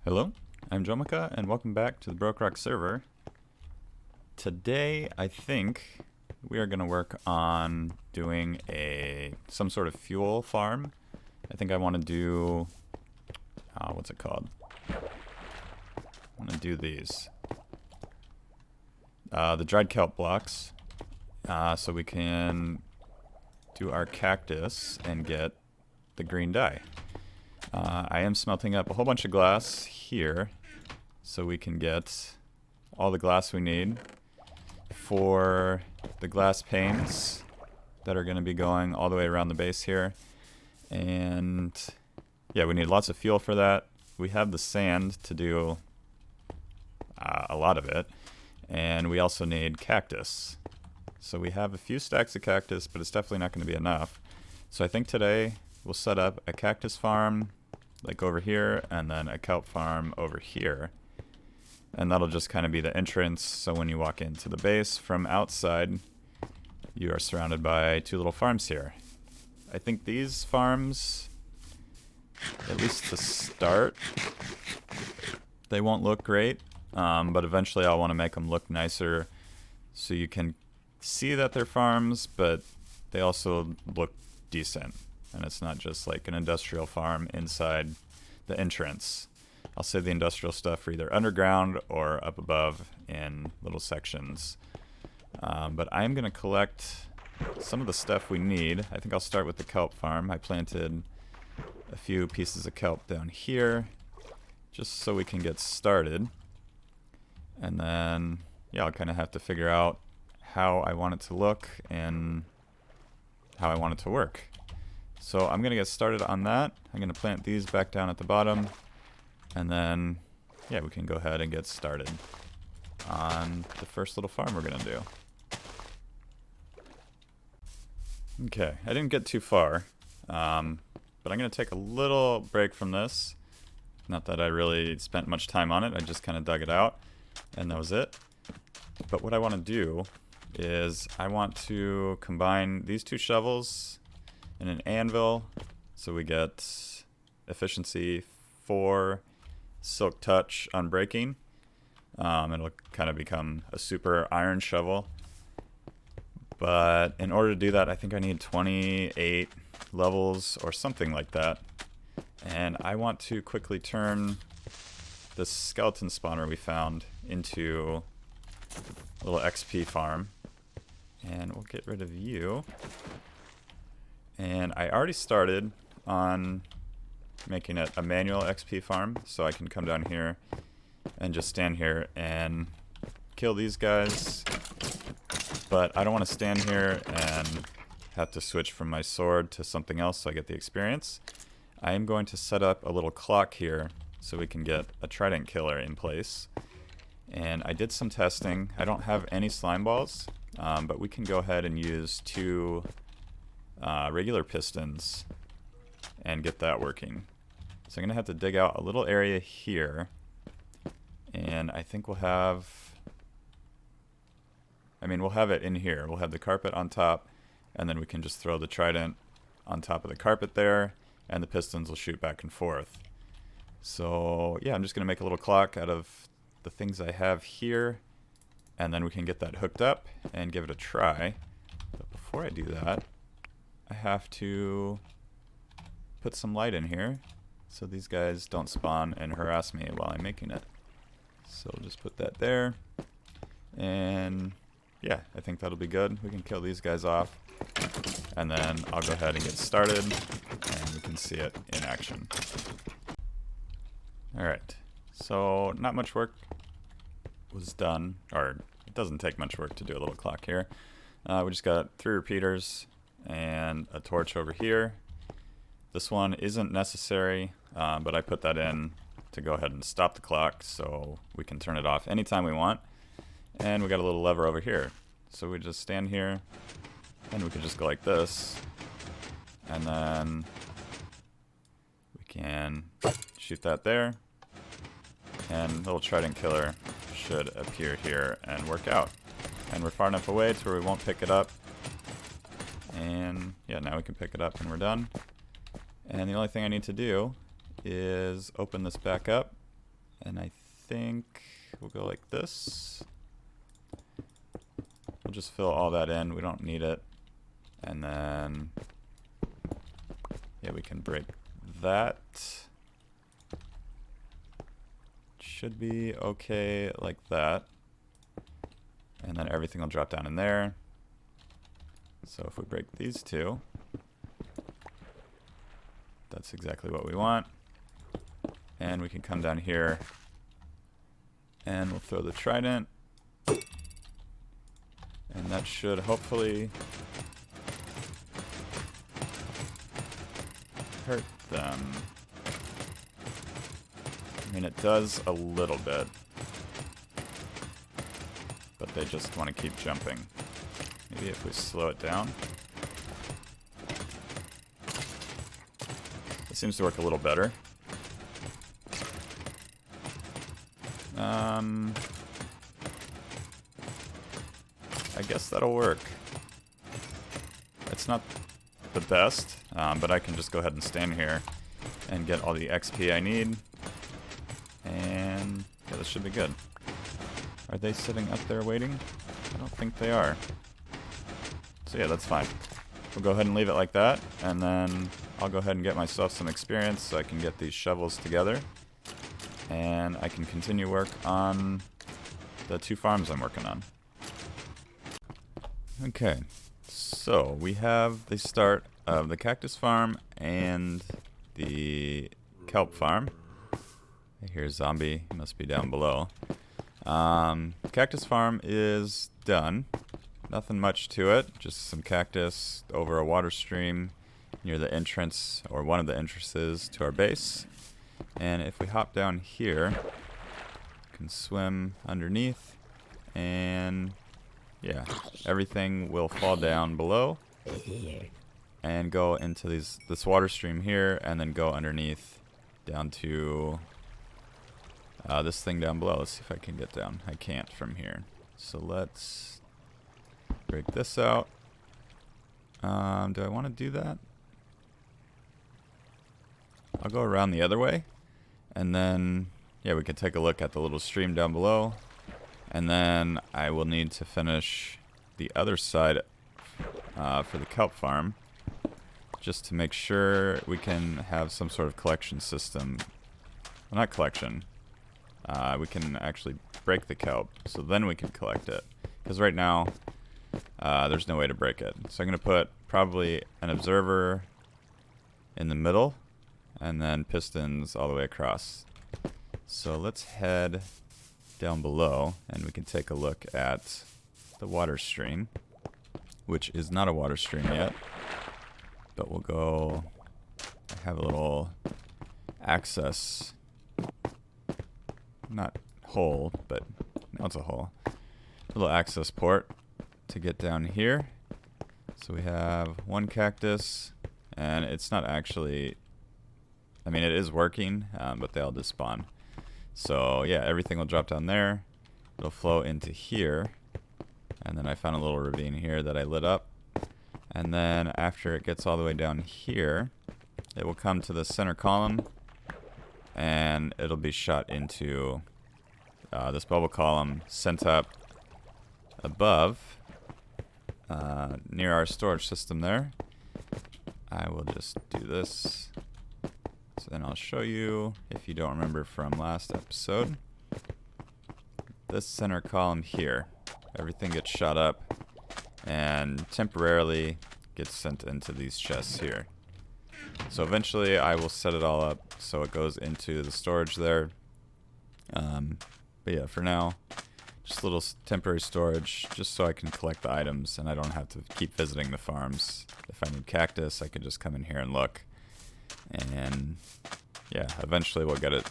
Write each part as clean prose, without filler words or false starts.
Hello, I'm Jomika, and welcome back to the BrokeRock server. Today, I think we are going to work on doing some sort of fuel farm. I think I want to do, what's it called? I want to do these. The dried kelp blocks, so we can do our cactus and get the green dye. I am smelting up a whole bunch of glass here so we can get all the glass we need for the glass panes that are going to be going all the way around the base here. And yeah, we need lots of fuel for that. We have the sand to do a lot of it, and we also need cactus. So we have a few stacks of cactus, but it's definitely not going to be enough. So I think today we'll set up a cactus farm like over here, and then a kelp farm over here. And that'll just kind of be the entrance, so when you walk into the base from outside, you are surrounded by two little farms here. I think these farms, at least to start, they won't look great, but eventually I'll want to make them look nicer so you can see that they're farms, but they also look decent. And it's not just like an industrial farm inside the entrance. I'll save the industrial stuff for either underground or up above in little sections. But I'm going to collect some of the stuff we need. I think I'll start with the kelp farm. I planted a few pieces of kelp down here just so we can get started. And then, yeah, I'll kind of have to figure out how I want it to look and how I want it to work. So I'm going to get started on that. I'm going to plant these back down at the bottom. And then, yeah, we can go ahead and get started on the first little farm we're going to do. Okay, I didn't get too far, but I'm going to take a little break from this. Not that I really spent much time on it, I just kind of dug it out, and that was it. But what I want to do is I want to combine these two shovels in an anvil, so we get efficiency 4, silk touch, unbreaking. It'll kind of become a super iron shovel. But in order to do that, I think I need 28 levels or something like that. And I want to quickly turn this skeleton spawner we found into a little XP farm. And we'll get rid of you. And I already started on making it a manual XP farm, so I can come down here and just stand here and kill these guys. But I don't want to stand here and have to switch from my sword to something else so I get the experience. I am going to set up a little clock here so we can get a trident killer in place. And I did some testing. I don't have any slime balls, but we can go ahead and use 2 regular pistons and get that working. So I'm going to have to dig out a little area here, and I think we'll have it in here. We'll have the carpet on top, and then we can just throw the trident on top of the carpet there, and the pistons will shoot back and forth. So yeah, I'm just going to make a little clock out of the things I have here, and then we can get that hooked up and give it a try. But before I do that, I have to put some light in here so these guys don't spawn and harass me while I'm making it. So we'll just put that there, and yeah, I think that'll be good. We can kill these guys off, and then I'll go ahead and get started, and we can see it in action. Alright, so not much work was done, or it doesn't take much work to do a little clock here. We just got 3 repeaters and a torch over here. This one isn't necessary, but I put that in to go ahead and stop the clock so we can turn it off anytime we want. And we got a little lever over here. So we just stand here, and we can just go like this. And then we can shoot that there. And the little trident killer should appear here and work out. And we're far enough away to where we won't pick it up. And yeah, now we can pick it up and we're done. And the only thing I need to do is open this back up And I think we'll go like this. We'll just fill all that in. We don't need it. And then, yeah, we can break that. Should be okay like that. And then everything will drop down in there. So if we break these two, that's exactly what we want. And we can come down here and we'll throw the trident. And that should hopefully hurt them. I mean, it does a little bit, but they just want to keep jumping. Maybe if we slow it down. It seems to work a little better. I guess that'll work. It's not the best, but I can just go ahead and stand here and get all the XP I need. And yeah, this should be good. Are they sitting up there waiting? I don't think they are. So yeah, that's fine. We'll go ahead and leave it like that, and then I'll go ahead and get myself some experience so I can get these shovels together. And I can continue work on the 2 farms I'm working on. Okay, so we have the start of the cactus farm and the kelp farm. I hear a zombie, he must be down below. Cactus farm is done. Nothing much to it, just some cactus over a water stream near the entrance, or one of the entrances to our base. And if we hop down here, we can swim underneath, and yeah, everything will fall down below and go into this water stream here, and then go underneath down to this thing down below. Let's see if I can get down. I can't from here. So let's break this out. Do I want to do that? I'll go around the other way. And then, yeah, we can take a look at the little stream down below. And then I will need to finish the other side for the kelp farm, just to make sure we can have some sort of collection system. Well, not collection. We can actually break the kelp, so then we can collect it. Because right now, there's no way to break it. So I'm going to put probably an observer in the middle, and then pistons all the way across. So let's head down below, and we can take a look at the water stream, which is not a water stream yet, but we'll go. I have a little access, not hole, but no, it's a hole. Little access port to get down here. So we have one cactus, and it's not actually, I mean, it is working, but they all just spawn. So yeah, everything will drop down there. It'll flow into here. And then I found a little ravine here that I lit up. And then after it gets all the way down here, it will come to the center column, and it'll be shot into this bubble column sent up above near our storage system there. I will just do this. So then I'll show you, if you don't remember from last episode, this center column here. Everything gets shot up and temporarily gets sent into these chests here. So eventually I will set it all up so it goes into the storage there. But yeah, for now, just a little temporary storage just so I can collect the items and I don't have to keep visiting the farms. If I need cactus, I can just come in here and look. And yeah, eventually we'll get it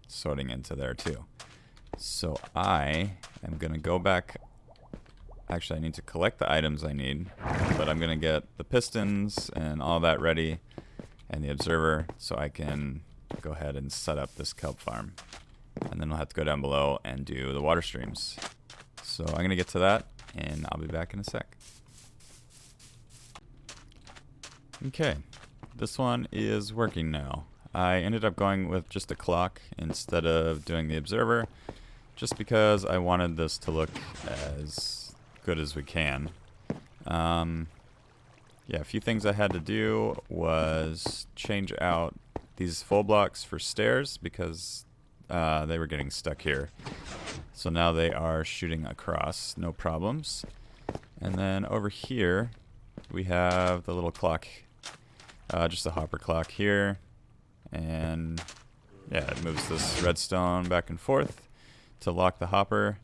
sorting into there too. So I am going to go back. Actually, I need to collect the items I need, but I'm going to get the pistons and all that ready and the observer so I can go ahead and set up this kelp farm. And then we'll have to go down below and do the water streams. So I'm going to get to that, and I'll be back in a sec. Okay, this one is working now. I ended up going with just a clock instead of doing the observer, just because I wanted this to look as good as we can. Yeah, a few things I had to do was change out these full blocks for stairs because they were getting stuck here. So now they are shooting across, no problems. And then over here, we have the little clock, just a hopper clock here. And yeah, it moves this redstone back and forth to lock the hopper.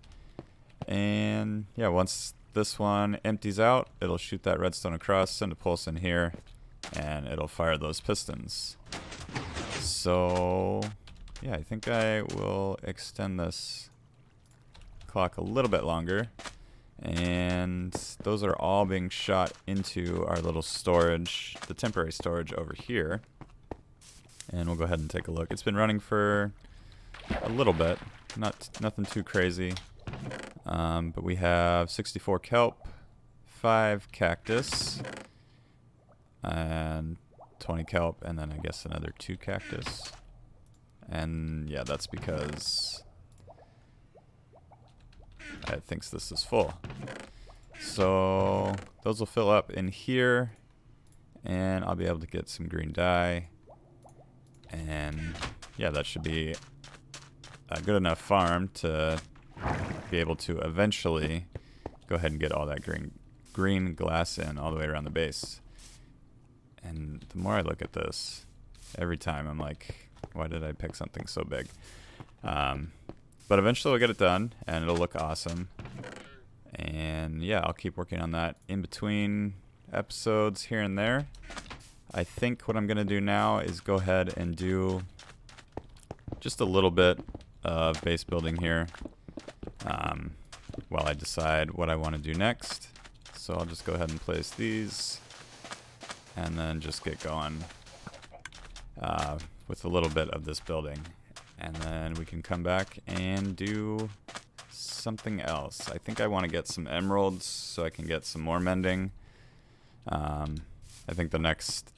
And yeah, once this one empties out, it'll shoot that redstone across, send a pulse in here, and it'll fire those pistons. So yeah, I think I will extend this clock a little bit longer. And those are all being shot into our little storage, the temporary storage over here. And we'll go ahead and take a look. It's been running for a little bit, nothing too crazy. But we have 64 kelp, 5 cactus, and 20 kelp, and then I guess another 2 cactus. And yeah, that's because it thinks this is full. So those will fill up in here, and I'll be able to get some green dye. And yeah, that should be a good enough farm to be able to eventually go ahead and get all that green glass in all the way around the base. And the more I look at this, every time I'm like, why did I pick something so big? But eventually we'll get it done, and it'll look awesome. And yeah, I'll keep working on that in between episodes here and there. I think what I'm going to do now is go ahead and do just a little bit of base building here while I decide what I want to do next. So I'll just go ahead and place these and then just get going with a little bit of this building. And then we can come back and do something else. I think I want to get some emeralds so I can get some more mending. I think the next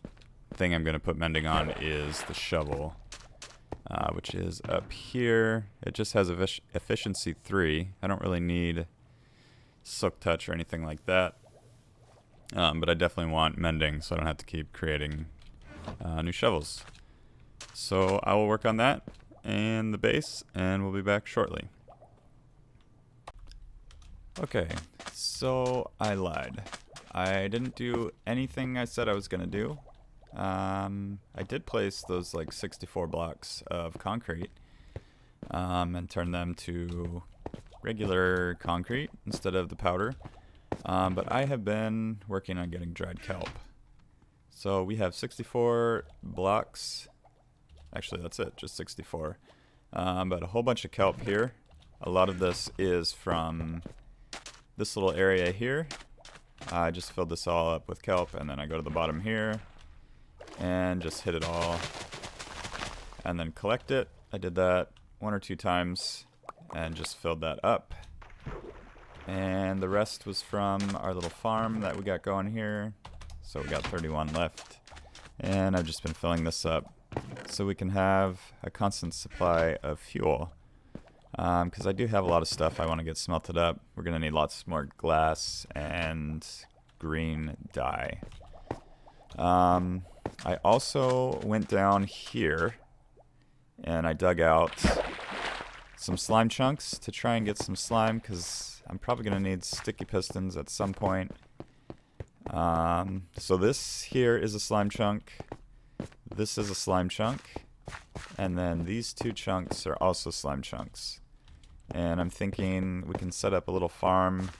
thing I'm going to put mending on is the shovel, which is up here. It just has efficiency 3. I don't really need silk touch or anything like that. But I definitely want mending so I don't have to keep creating new shovels. So I will work on that and the base, and we'll be back shortly. Okay, so I lied. I didn't do anything I said I was going to do. I did place those like 64 blocks of concrete and turn them to regular concrete instead of the powder. But I have been working on getting dried kelp. So we have 64 blocks. Actually, that's it, just 64. But a whole bunch of kelp here. A lot of this is from this little area here. I just filled this all up with kelp, and then I go to the bottom here and just hit it all and then collect it. I did that 1 or 2 times and just filled that up. And the rest was from our little farm that we got going here. So we got 31 left. And I've just been filling this up so we can have a constant supply of fuel. Because I do have a lot of stuff I want to get smelted up. We're going to need lots more glass and green dye. I also went down here and I dug out some slime chunks to try and get some slime, because I'm probably going to need sticky pistons at some point. So this here is a slime chunk. This is a slime chunk. And then these 2 chunks are also slime chunks. And I'm thinking we can set up a little farm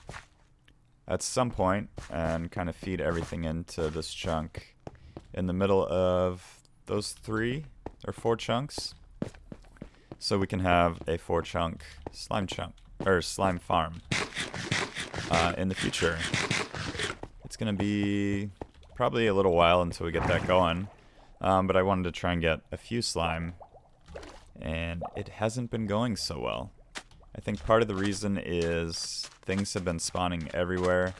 at some point and kind of feed everything into this chunk in the middle of those 3 or 4 chunks. So we can have a 4 chunk slime farm in the future. It's going to be probably a little while until we get that going. But I wanted to try and get a few slime, and it hasn't been going so well. I think part of the reason is things have been spawning everywhere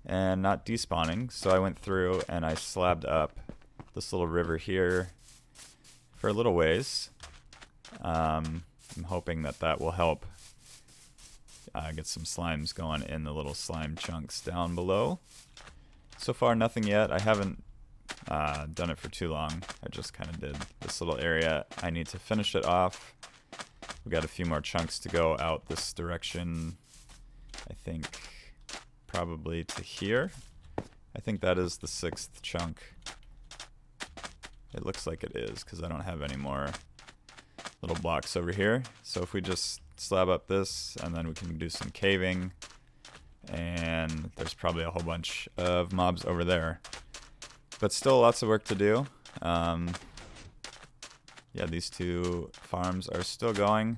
and not despawning. So I went through and I slabbed up this little river here for a little ways. I'm hoping that that will help get some slimes going in the little slime chunks down below. So far, nothing yet. I haven't done it for too long. I just kind of did this little area. I need to finish it off. We got a few more chunks to go out this direction. I think probably to here. I think that is the 6th chunk. It looks like it is because I don't have any more little blocks over here. So if we just slab up this, and then we can do some caving, and there's probably a whole bunch of mobs over there. But still lots of work to do. Yeah, these 2 farms are still going,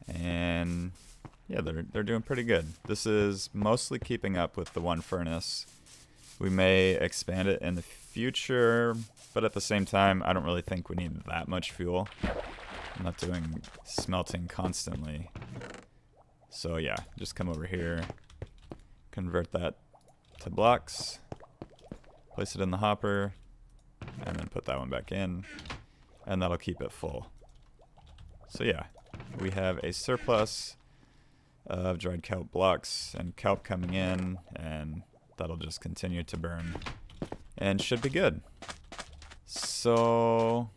and yeah, they're doing pretty good. This is mostly keeping up with the 1 furnace. We may expand it in the future, but at the same time, I don't really think we need that much fuel. I'm not doing smelting constantly. So yeah, just come over here, convert that to blocks, place it in the hopper, and then put that one back in, and that'll keep it full. So yeah, we have a surplus of dried kelp blocks and kelp coming in, and that'll just continue to burn and should be good. So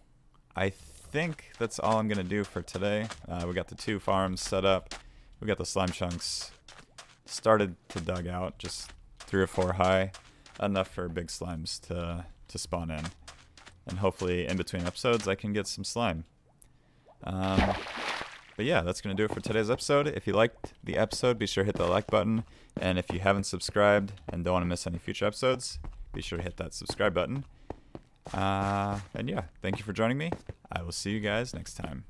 I think that's all I'm gonna do for today. We got the 2 farms set up. We got the slime chunks started to dug out, just 3 or 4 high, enough for big slimes to spawn in. And hopefully in between episodes I can get some slime. But yeah, that's going to do it for today's episode. If you liked the episode, be sure to hit the like button. And if you haven't subscribed and don't want to miss any future episodes, be sure to hit that subscribe button. And yeah, thank you for joining me. I will see you guys next time.